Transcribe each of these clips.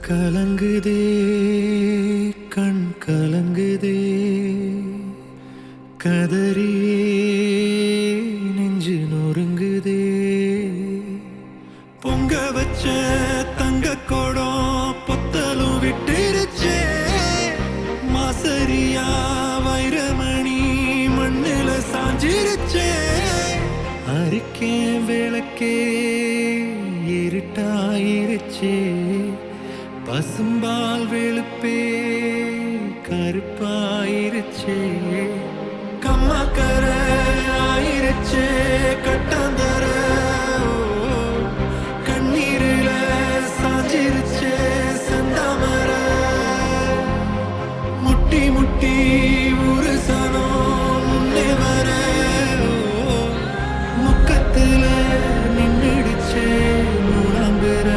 கலங்குதே கண் கலங்குதே கதறியே நெஞ்சு நொறுங்குதே பொங்க வச்ச தங்க கோடம் பொத்தலும் விட்டுருச்சே மாசரியா வைரமணி மண்ணில சாஞ்சிருச்சே அரிக்கே விளக்கே இருட்டாயிருச்சே பசும்பால் வெளுப்பே கருப்பாயிருச்சே கம்மாக்கர ஆயிருச்சே கட்டாந்தர கண்ணீரில சாஞ்சிருச்சே செந்தாமர முட்டி முட்டி ஒரு சனம் முன்னே வர முக்கத்துல நின்றுடுச்சே மூணாம்பர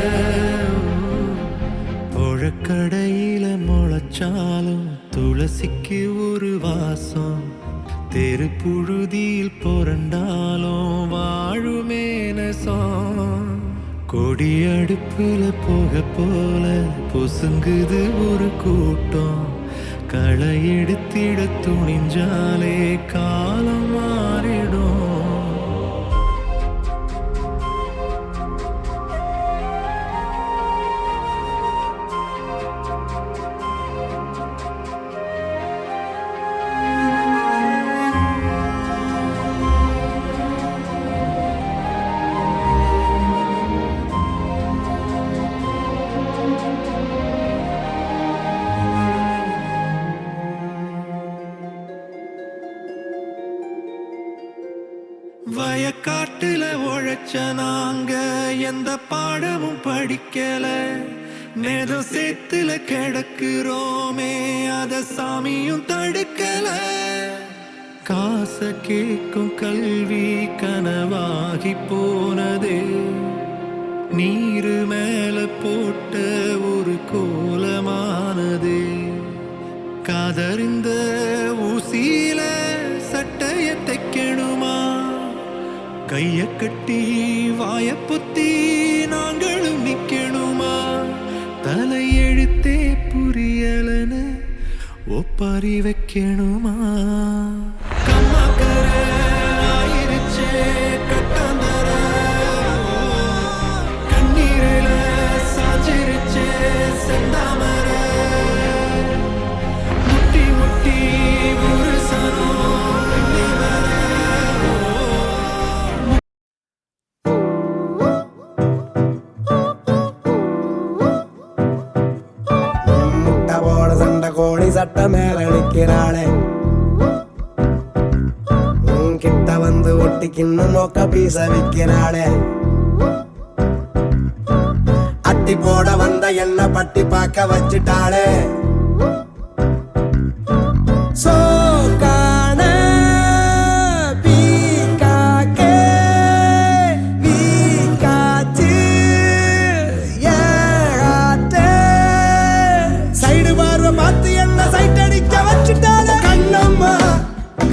கடையில முளைச்சாலும் துளசிக்கு ஒரு வாசம் தெரு புழுதியில் புரண்டாலும் வாழுமே நெசம் கொடி அடுப்புல போக போல பொசுங்குது ஒரு கூட்டம் களை எடுத்திட துணிஞ்சாலே காலம் மாறிடும். வயக்காட்டுல உழைச்ச நாங்க எந்த பாடமும் படிக்கல நேரம் சேத்துல கிடக்குறோமே அத சாமியும் தடுக்கல காச கேட்கும் கல்வி கனவாகி போனதே நீரு மேல போட்ட ஒரு கோலமானதே காதறிந்த ஊசியில சட்டைய தைக்கணுமா கைய கட்டி வாய புத்தி நாங்களும் நிக்கணுமா தலையெழுத்தே புரியலன்னு ஒப்பாரி வைக்கணுமா கம்மாக்கர ஆயிருச்சே கட்டாந்தர கண்ணீரில சாஞ்சிருச்சே செந்தாமர முட்டி முட்டி ஒரு சனம் சட்ட மேல நிற்கிறாளே கிட்ட வந்து ஒட்டிக்கின்னு நோக்க பீச விற்கிறாளே அட்டி போட வந்த என்ன பட்டி பார்க்க வச்சுட்டாளே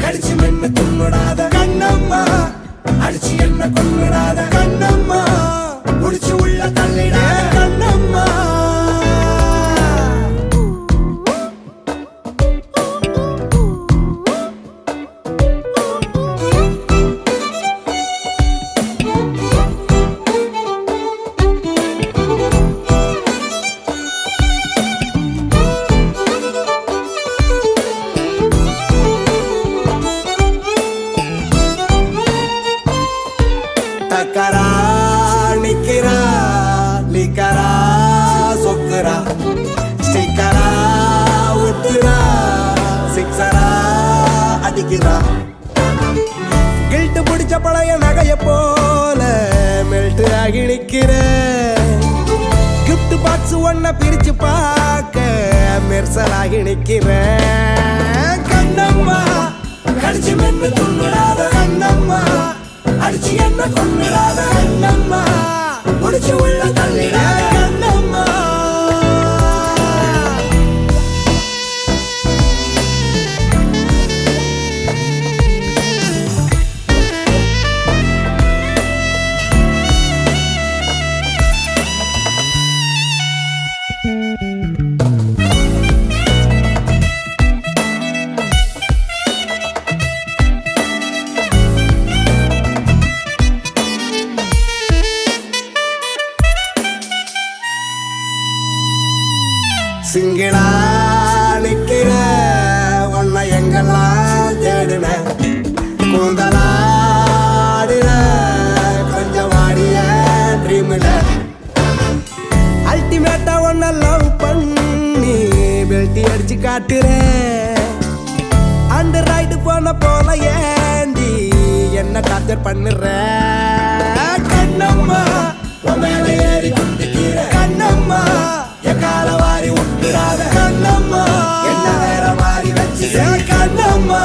அடிச்சு மென்ன கொன்னுடாத கண்ணம்மா அடிச்சு என்ன கொன்னுடாத கண்ணம்மா முடிச்சு உள்ள தள்ளிடாத கண்ணம்மா டக்கரா நிக்கிறா லிக்கரா சொக்குரா ஸ்டிக்கரா உத்துரா சிக்ஸரா அடிக்கிறா கில்ட்டு பிடிச்ச பழைய நகைய போல மெல்ட் ஆகி நிக்கிற கிஃப்ட் பாக்ஸ் ஒன்ன பிரிச்சு பார்க்க மெர்சலாகி நிக்கிற கண்ணம்மா கடிச்சு மென்னு துண்ணுடாத கண்ணம்மா அடிச்சு என்ன கொன்னுடாத கண்ணம்மா முடிச்சு உள்ள தள்ளிட கண்ணம்மா. சிங்கிளா நிக்கிற உன்னை எங்கெல்லாம் தேடுன கூந்தலாடுற கொஞ்சம் வாடிய ட்ரீம்ல அல்டிமேட்டா உன்னை லவ் பண்ணி பெல்ட்டி அடிச்சு காட்டுறேன். அண்டர் ரைடு போன போல ஏண்டி என்ன டார்ச்சர் பண்ணுற கண்ணம்மா. உன் மேல ஏறி குந்திக்கிற கண்ணம்மா. என் கால வாரி விட்டுறாத கண்ணம்மா. என்ன வேற மாறி வச்சு கண்ணம்மா.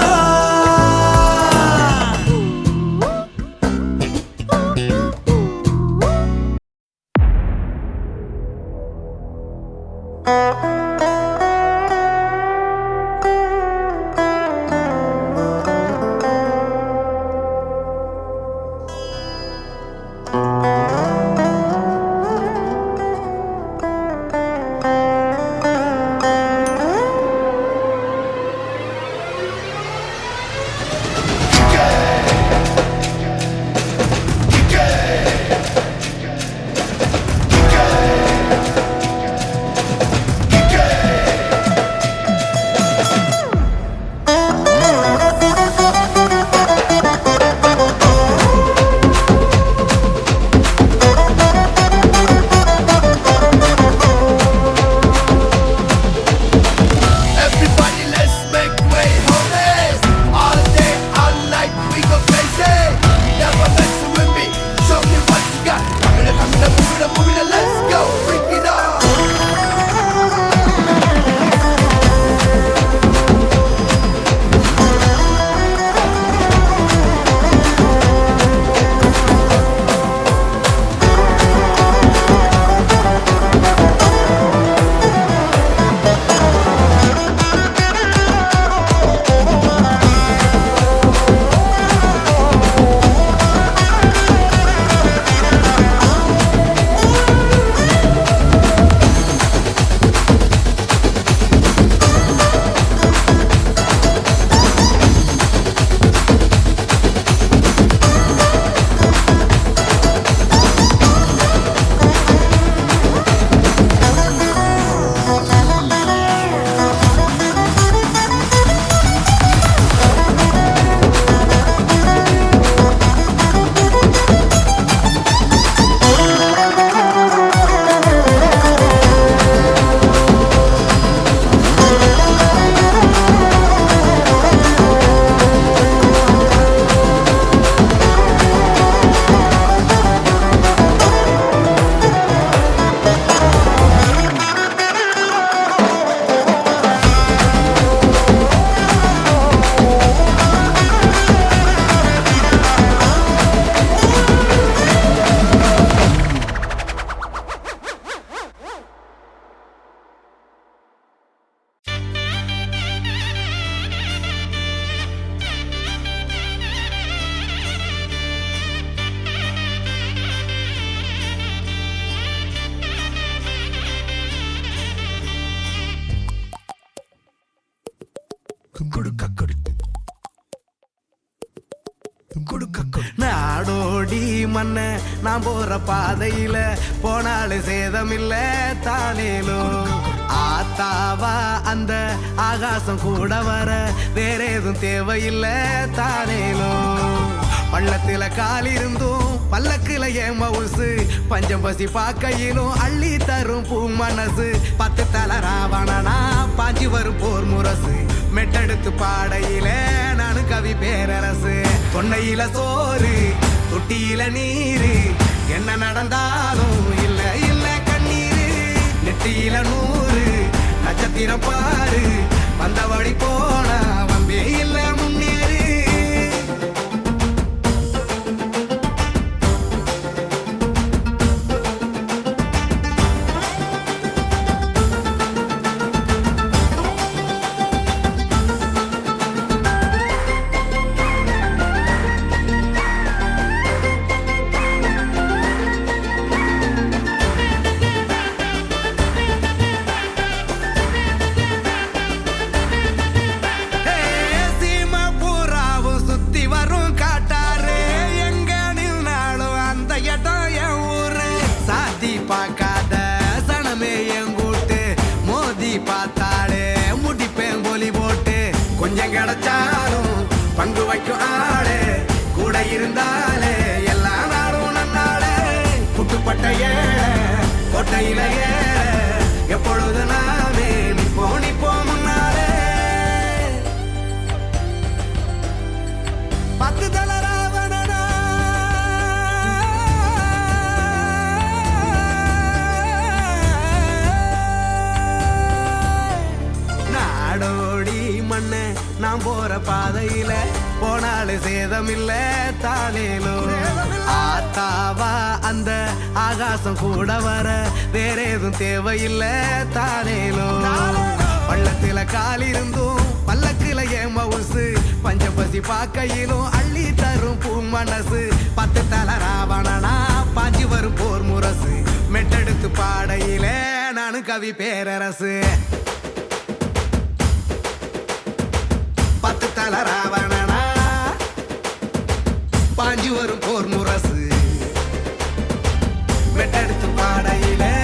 நாடோடி மண்ண நான் போற பாதையில போனாலும் சேதமில்ல தானேலும் ஆத்தாவா அந்த ஆகாசம் கூட வர வேற எதுவும் தேவையில்லை தானேலும் பள்ளத்துல கால் இருந்தும் பல்லக்குல ஏன் மவுசு பஞ்சம் பசி பாக்கையிலும் அள்ளி தரும் பூ மனசு 10 தல ராவணனா பாஞ்சி வரும் போர் முரசு மெட்டெடுத்து பாடையில நானு கவி பேரரசு தொண்டையில சோறு தொட்டியில நீரு என்ன நடந்தாலும் இல்ல இல்ல கண்ணீரு நெட்டியில 100 நட்சத்திரம் பாரு வந்த வழி போனா வம்பே இல்ல முன்னேறு கிடைச்சாலும் பங்கு வைக்கும் ஆளே கூட இருந்தாலே எல்லா நாடும் நன்னாளே புட்டுப்பட்ட ஏழை கோட்டையில எப்பொழுது நாமே நிப்போம் முன்னாலே பத்து தல ராவணனா நாடோடி மண்ண நான் போற பாதையில போனாலும் சேதமில்ல தானேலோ ஆத்தாவா அந்த ஆகாசம் கூட வர வேற எதுவும் தேவையில்லை தானேலோ பள்ளத்தில கால் இருந்தும் பல்லக்கில ஏமவுசு பஞ்சபசி பாக்கையிலும் அள்ளி தரும் பூ மனசு பத்து தல ராவணனா பாஞ்சி வரும் போர் முரசு மெட்டெடுத்து பாடையிலே நானு கவி பேரரசு பத்து தல ராவணனா பாஞ்சி வரும் போர் முரசு மெட்டெடுத்து பாடையிலே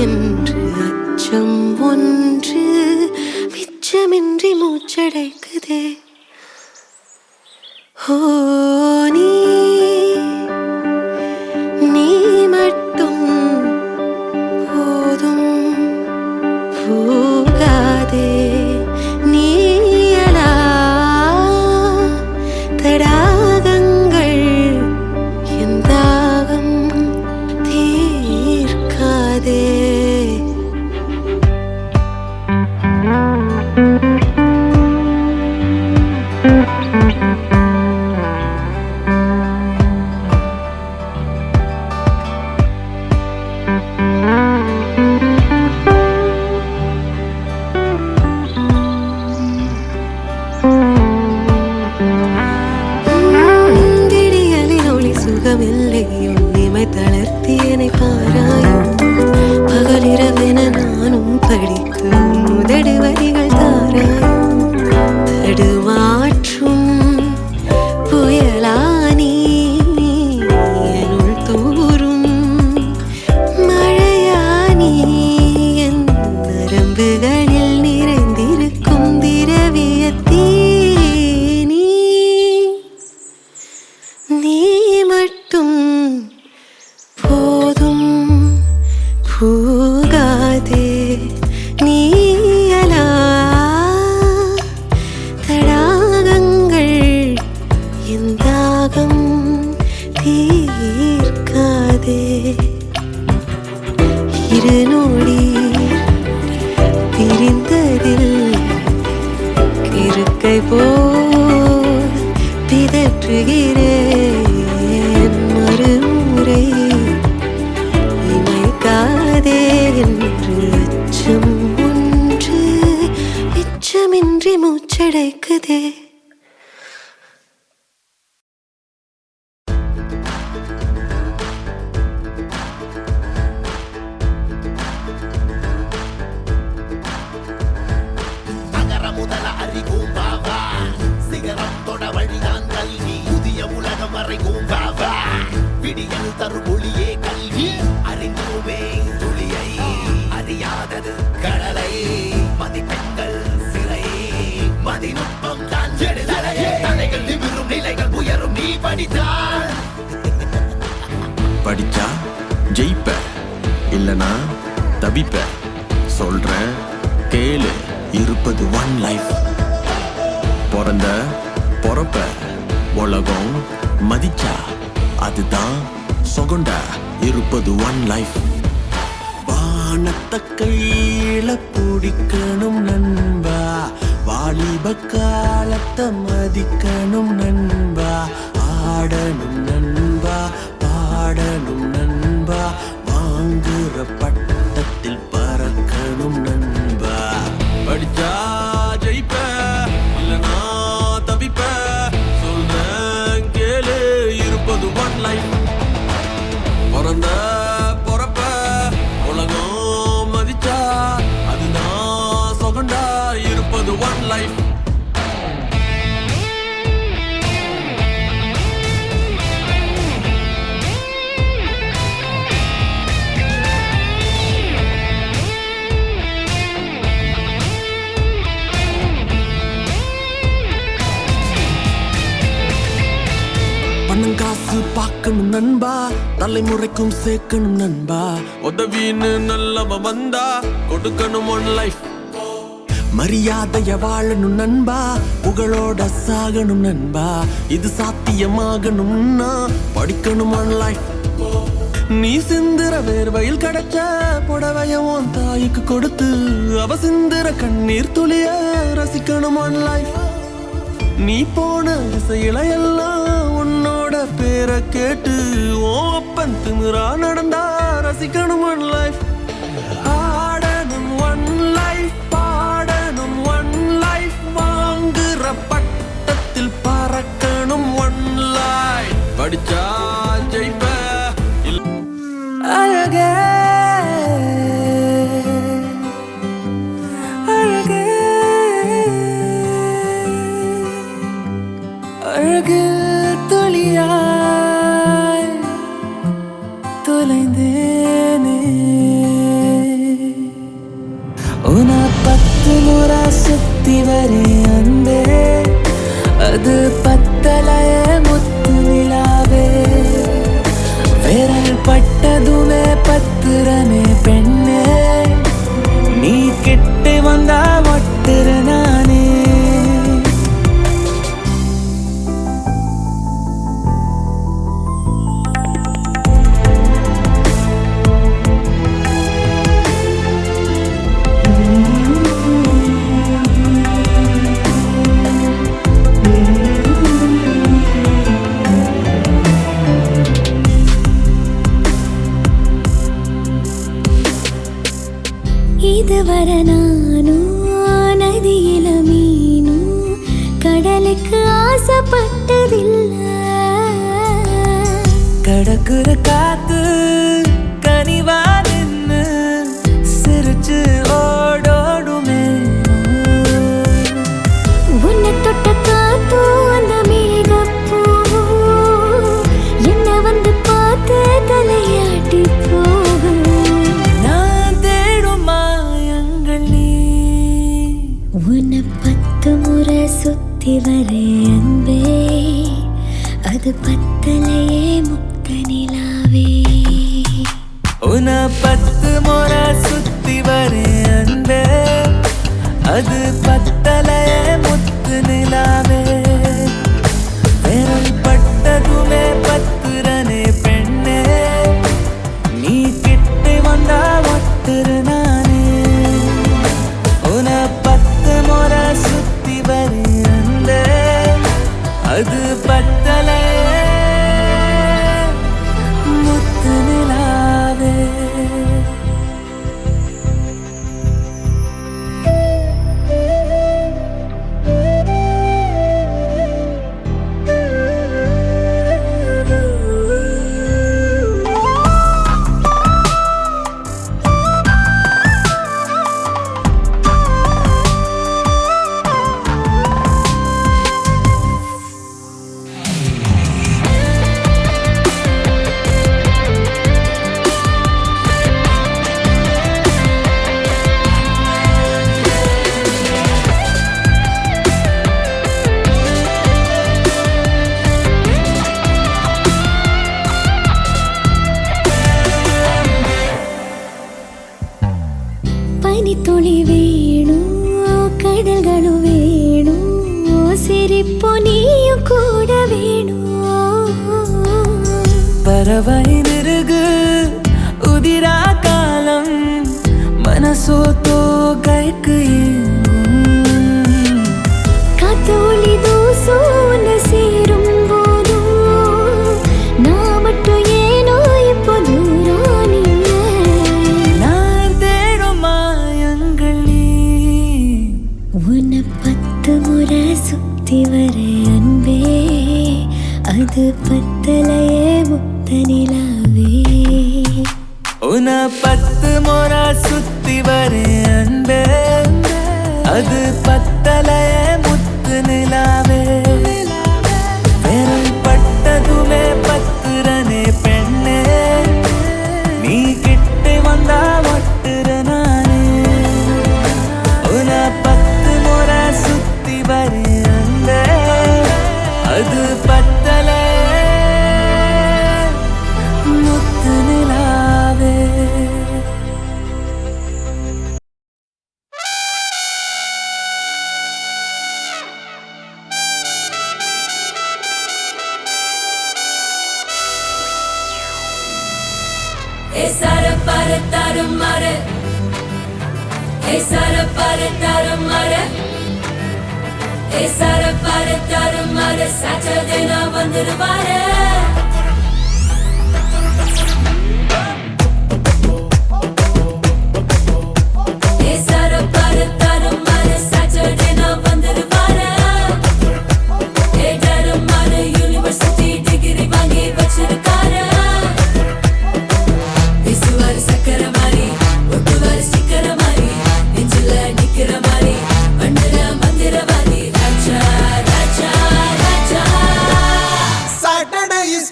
என்று அச்சம் ஒன்று மிச்சமின்றி மூச்சடைக்குதே. ஓ நீ மட்டும் போதும், போகாதே நீயலா தடாகங்கள் என் தாகம் தீர்க்காதே. சுகமில்லை உன்னிமை தளர்த்தி என்னை பாராயும். பகலிரவென நானும் படிக்கும் முதடு வரிகள் தாராயும். தடுமாற்றும் புயலானி என்னுள் தூரும் மழையானி என் நரம்புகளில் நிறைந்திருக்கும் திரவியத்தீ. நீ மட்டும் போதும், போகாதே நீயலா தடாகங்கள் என் தாகம் தீர்க்காதே. இருநோடி பிரிந்ததில் இருக்கை போல் பிதற்றுகிறேன் மறுமுறை. இமைக்காதே என்று அச்சம் ஒன்று மிச்சமின்றி மூச்சடைக்குதே. விடியல் தருமொழியே கல்வி அறிந்தோமே துளியை அறியாதது கடலை மதிப்பெண்கள் சிறை மதிநுட்பம் தான் ஜெடுதலையே தலைகள் நிமிரும் நிலைகள் உயரும் நீ படித்தால் இல்லனா தவிப்ப. சொல்றேன் கேளு, இருப்பது ஒன் லைஃப். பிறந்த பொறப்ப உலகம் மதிச்சா அதுதான் சொகண்டா. இருப்பது ஒன் லைஃப். வானத்த கையில பிடிக்கணும் நண்பா, வாலிப காலத்தை மதிக்கணும் நண்பா. ஆடணும் நண்பா, பாடணும் நண்பா, வாங்குற பட்டத்தில் பறக்கணும் நண்பா. படிச்சா ஜெயிப்ப, இல்லனா தவிப்ப. சொல்றேன் கேளு, இருப்பது ஒன் லைஃப். பிறந்த பொறப்ப உலகம் மதிச்சா அதுதான் சொகண்டா. இருப்பது ஒன் லைஃப். பணம் காசு பார்க்கணும் நண்பா, தலைமுறைக்கும் சேர்க்கணும் நண்பா. உதவின்னு நல்லவ வந்தா கொடுக்கணும் ஒன் லைஃப். மரியாதைய வாழணும் நண்பா, புகழோட சாகணும் நண்பா. இது சாத்தியமாகணும்னா படிக்கணும் ஒன் லைஃப். நீ சிந்துற வேர்வையில் கிடைச்ச புடவைய உன் தாய்க்கு கொடுத்து அவ சிந்துற கண்ணீர் துளிய ரசிக்கணும் ஒன் லைஃப். நீ போன திசையில எல்லாம் உன்னோட பேரை கேட்டு ஓ அப்பன் திமிரா நடந்தா ரசிக்கணும் ஒன் லைஃப். ஆடணும் ஒன் லைஃப், பாடணும் ஒன் லைஃப், வாங்குற பட்டத்தில் பறக்கணும் ஒன் லைஃப். படிச்சா ஜெயிப்ப. அழகே அழகே அழகு துளியாய் தொலைந்தேனே. உன 10 முறை சுத்தி வரே அன்பே, அது பத்தலைய முத்து நிலாவே. விரல் பட்டதுமே பத்துறனே பெண்ணே, நீ கிட்ட வந்தா மட்டுற நானே. இதுவரை நானும் நதியில மீனும் கடலுக்கு ஆசைப்பட்டதில்லை. கடக்குற காத்து கனிவா நின்னு சிரிச்சு ஓடோடுமே. உன்னை தொட்ட காத்து அந்த மிளகப்பூ என்ன வந்து பார்த்து தலையாட்டி போகும். நான் தேடும் மாயங்கள் நீ. உன்னை 10 முறை சுத்தி வரே அன்பே, அது பத்தலையே முத்த நிலாவே. உன 10 முறை சுத்தி வரே அன்பே, அது பத்தலைய முத்து நிலாவே. விரல் பட்டதுமே பத்துறனே பெண்ணே, நீ கிட்ட வந்தா ஒட்டுற நானே. உன 10 முறை சுத்தி வரே அன்பே, அது பத்தலைய முத்து நிலாவே. துளி வேணும் கடல்களும் வேணும் சிரிப்பு நீயும் கூட வேணும் பறவை நிருகு உதிரா காலம் மனசோ தோகைக்கு காத்தோழி தூசூன சேரும் போதும் நான் மட்டும் ஏனோ இப்போ தூரம் நின்ன நான் தேடும் மாயங்களே உன்னை 10 முறை சுத்தி வர அன்பே அது பத்தலையே முத்த நிலாவே உன 10 முறை சுத்தி வரேன் அன்பே அது பத்தலைய முத்து நிலாவே விரல் பட்டதுமே பத்துறனே பெண்ணே நீ கிட்ட வந்தா ஒட்டுற நானே உன 10 முறை சுத்தி வரேன் அன்பே அது பத்தலைய முத்து நிலாவே Esara para tarumare Esara para tarumare Esara para tarumare Saturday na vandiruvare Esara para tarumare Saturday na vandiruvare Hey tarumare University degree vaangi vachirukara Isuvar sakara mari, uttuvar sikara mari, nechila nikira mari, vandira mandira mari, raja, raja, raja. Saturday is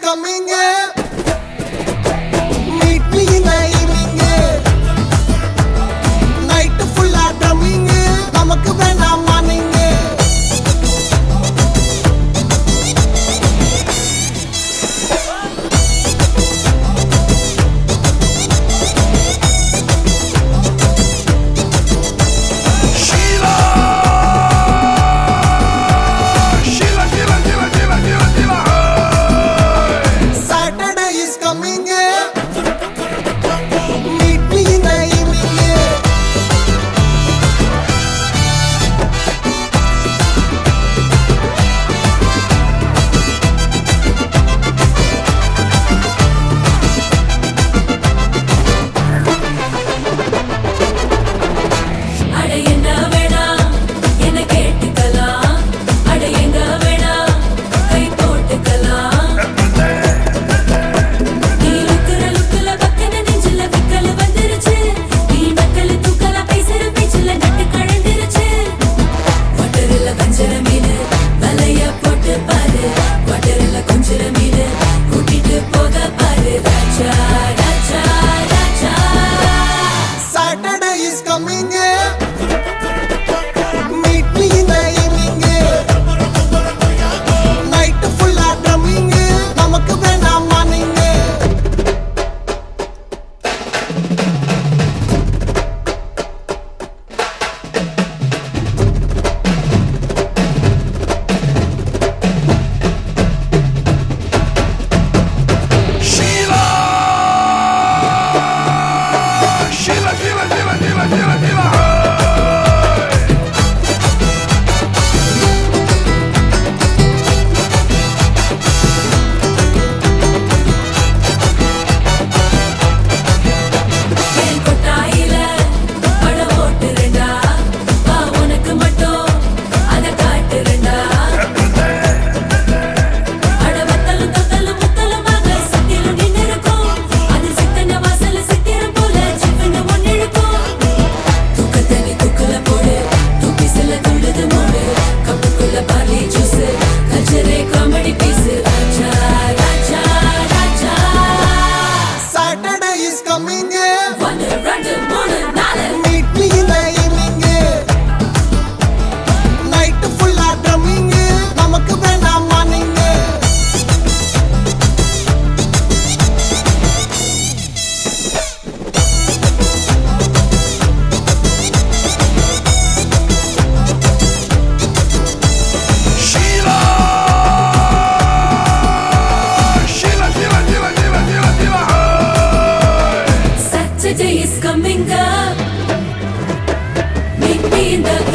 இந்த